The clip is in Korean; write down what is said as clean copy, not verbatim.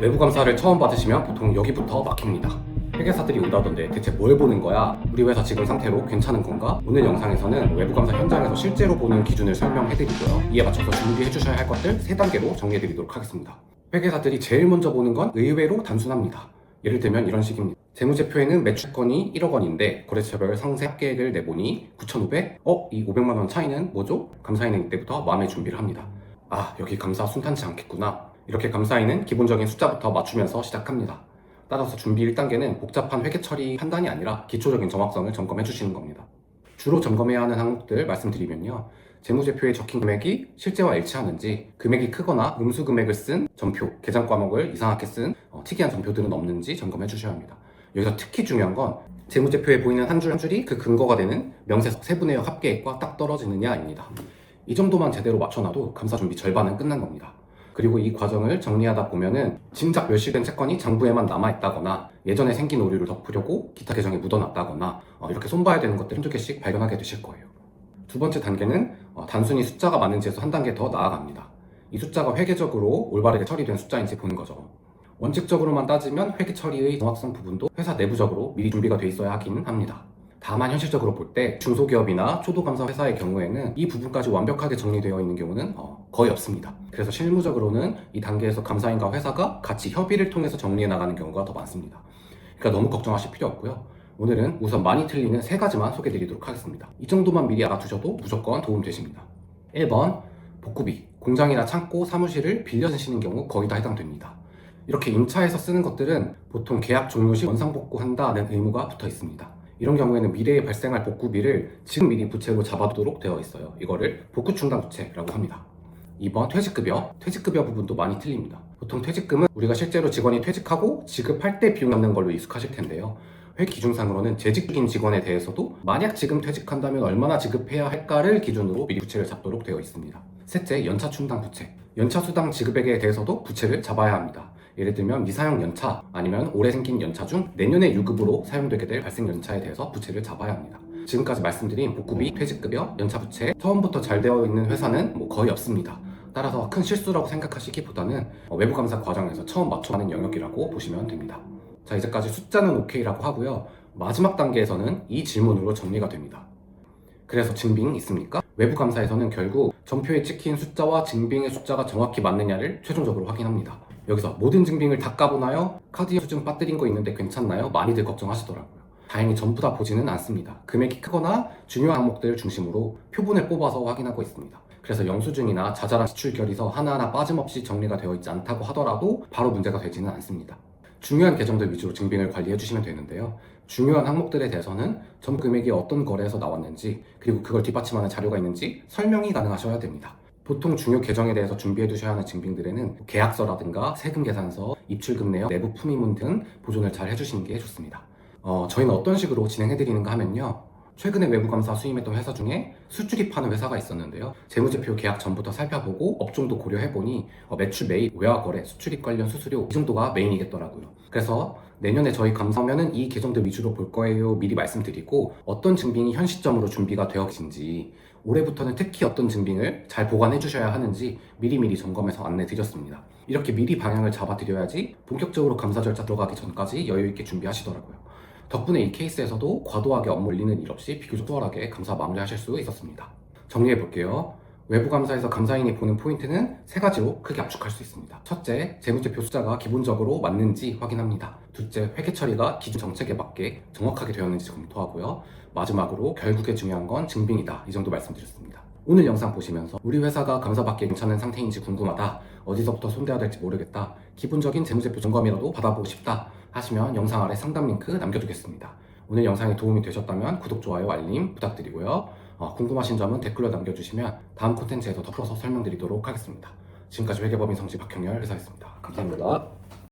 외부 감사를 처음 받으시면 보통 여기부터 막힙니다. 회계사들이 오다던데 대체 뭘 보는 거야? 우리 회사 지금 상태로 괜찮은 건가? 오늘 영상에서는 외부 감사 현장에서 실제로 보는 기준을 설명해드리고요. 이에 맞춰서 준비해 주셔야 할 것들 3단계로 정리해드리도록 하겠습니다. 회계사들이 제일 먼저 보는 건 의외로 단순합니다. 예를 들면 이런 식입니다. 재무제표에는 매출건이 1억 원인데 거래처별 상세 합계액을 내보니 9,500? 이 500만 원 차이는 뭐죠? 감사인은 이때부터 마음의 준비를 합니다. 여기 감사 순탄치 않겠구나. 이렇게 감사인은 기본적인 숫자부터 맞추면서 시작합니다. 따라서 준비 1단계는 복잡한 회계 처리 판단이 아니라 기초적인 정확성을 점검해 주시는 겁니다. 주로 점검해야 하는 항목들 말씀드리면요. 재무제표에 적힌 금액이 실제와 일치하는지, 금액이 크거나 음수 금액을 쓴 전표, 계산 과목을 이상하게 쓴 특이한 전표들은 없는지 점검해 주셔야 합니다. 여기서 특히 중요한 건 재무제표에 보이는 한 줄 한 줄이 그 근거가 되는 명세 세부내역 합계액과 딱 떨어지느냐입니다. 이 정도만 제대로 맞춰놔도 감사 준비 절반은 끝난 겁니다. 그리고 이 과정을 정리하다 보면은 진작 멸실된 채권이 장부에만 남아있다거나 예전에 생긴 오류를 덮으려고 기타 계정에 묻어놨다거나 이렇게 손봐야 되는 것들 한두 개씩 발견하게 되실 거예요. 두 번째 단계는 단순히 숫자가 맞는지에서 한 단계 더 나아갑니다. 이 숫자가 회계적으로 올바르게 처리된 숫자인지 보는 거죠. 원칙적으로만 따지면 회계 처리의 정확성 부분도 회사 내부적으로 미리 준비가 돼 있어야 하긴 합니다. 다만 현실적으로 볼 때 중소기업이나 초도감사 회사의 경우에는 이 부분까지 완벽하게 정리되어 있는 경우는 거의 없습니다. 그래서 실무적으로는 이 단계에서 감사인과 회사가 같이 협의를 통해서 정리해 나가는 경우가 더 많습니다. 그러니까 너무 걱정하실 필요 없고요. 오늘은 우선 많이 틀리는 3가지만 소개해 드리도록 하겠습니다. 이 정도만 미리 알아두셔도 무조건 도움 되십니다. 1번, 복구비. 공장이나 창고, 사무실을 빌려 쓰시는 경우 거의 다 해당됩니다. 이렇게 임차해서 쓰는 것들은 보통 계약 종료 시 원상복구한다는 의무가 붙어 있습니다. 이런 경우에는 미래에 발생할 복구비를 지금 미리 부채로 잡아두도록 되어 있어요. 이거를 복구충당 부채라고 합니다. 2번, 퇴직급여. 퇴직급여 부분도 많이 틀립니다. 보통 퇴직금은 우리가 실제로 직원이 퇴직하고 지급할 때 비용 남는 걸로 익숙하실 텐데요. 회계 기준상으로는 재직 중인 직원에 대해서도 만약 지금 퇴직한다면 얼마나 지급해야 할까를 기준으로 미리 부채를 잡도록 되어 있습니다. 셋째, 연차충당 부채. 연차수당 지급액에 대해서도 부채를 잡아야 합니다. 예를 들면 미사용 연차 아니면 올해 생긴 연차 중 내년에 유급으로 사용되게 될 발생 연차에 대해서 부채를 잡아야 합니다. 지금까지 말씀드린 복구비, 퇴직급여, 연차부채 처음부터 잘 되어 있는 회사는 거의 없습니다. 따라서 큰 실수라고 생각하시기보다는 외부 감사 과정에서 처음 맞춰가는 영역이라고 보시면 됩니다. 자, 이제까지 숫자는 오케이라고 하고요. 마지막 단계에서는 이 질문으로 정리가 됩니다. 그래서 증빙 있습니까? 외부 감사에서는 결국 전표에 찍힌 숫자와 증빙의 숫자가 정확히 맞느냐를 최종적으로 확인합니다. 여기서 모든 증빙을 다 까보나요? 카드 수증 빠뜨린 거 있는데 괜찮나요? 많이들 걱정하시더라고요. 다행히 전부 다 보지는 않습니다. 금액이 크거나 중요한 항목들을 중심으로 표본을 뽑아서 확인하고 있습니다. 그래서 영수증이나 자잘한 지출 결의서 하나하나 빠짐없이 정리가 되어 있지 않다고 하더라도 바로 문제가 되지는 않습니다. 중요한 계정들 위주로 증빙을 관리해 주시면 되는데요. 중요한 항목들에 대해서는 전 금액이 어떤 거래에서 나왔는지, 그리고 그걸 뒷받침하는 자료가 있는지 설명이 가능하셔야 됩니다. 보통 중요 계정에 대해서 준비해 두셔야 하는 증빙들에는 계약서라든가 세금 계산서, 입출금 내역, 내부 품위문 등 보존을 잘 해주시는 게 좋습니다. 저희는 어떤 식으로 진행해 드리는가 하면요. 최근에 외부감사 수임했던 회사 중에 수출입하는 회사가 있었는데요. 재무제표 계약 전부터 살펴보고 업종도 고려해보니 매출 매입, 외화거래, 수출입 관련 수수료 이 정도가 메인이겠더라고요. 그래서 내년에 저희 감사하면은 이 계정들 위주로 볼 거예요 미리 말씀드리고 어떤 증빙이 현 시점으로 준비가 되어 계신지 올해부터는 특히 어떤 증빙을 잘 보관해 주셔야 하는지 미리미리 점검해서 안내 드렸습니다. 이렇게 미리 방향을 잡아 드려야지 본격적으로 감사 절차 들어가기 전까지 여유 있게 준비하시더라고요. 덕분에 이 케이스에서도 과도하게 업무 올리는 일 없이 비교적 수월하게 감사 마무리하실 수 있었습니다. 정리해 볼게요. 외부 감사에서 감사인이 보는 포인트는 3가지로 크게 압축할 수 있습니다. 첫째, 재무제표 숫자가 기본적으로 맞는지 확인합니다. 둘째, 회계 처리가 기준 정책에 맞게 정확하게 되었는지 검토하고요. 마지막으로 결국에 중요한 건 증빙이다. 이 정도 말씀드렸습니다. 오늘 영상 보시면서 우리 회사가 감사받기에 괜찮은 상태인지 궁금하다, 어디서부터 손대야 될지 모르겠다, 기본적인 재무제표 점검이라도 받아보고 싶다 하시면 영상 아래 상담 링크 남겨두겠습니다. 오늘 영상이 도움이 되셨다면 구독, 좋아요, 알림 부탁드리고요. 궁금하신 점은 댓글로 남겨주시면 다음 콘텐츠에서 더 풀어서 설명드리도록 하겠습니다. 지금까지 회계법인 성지 박형렬 회사였습니다. 감사합니다.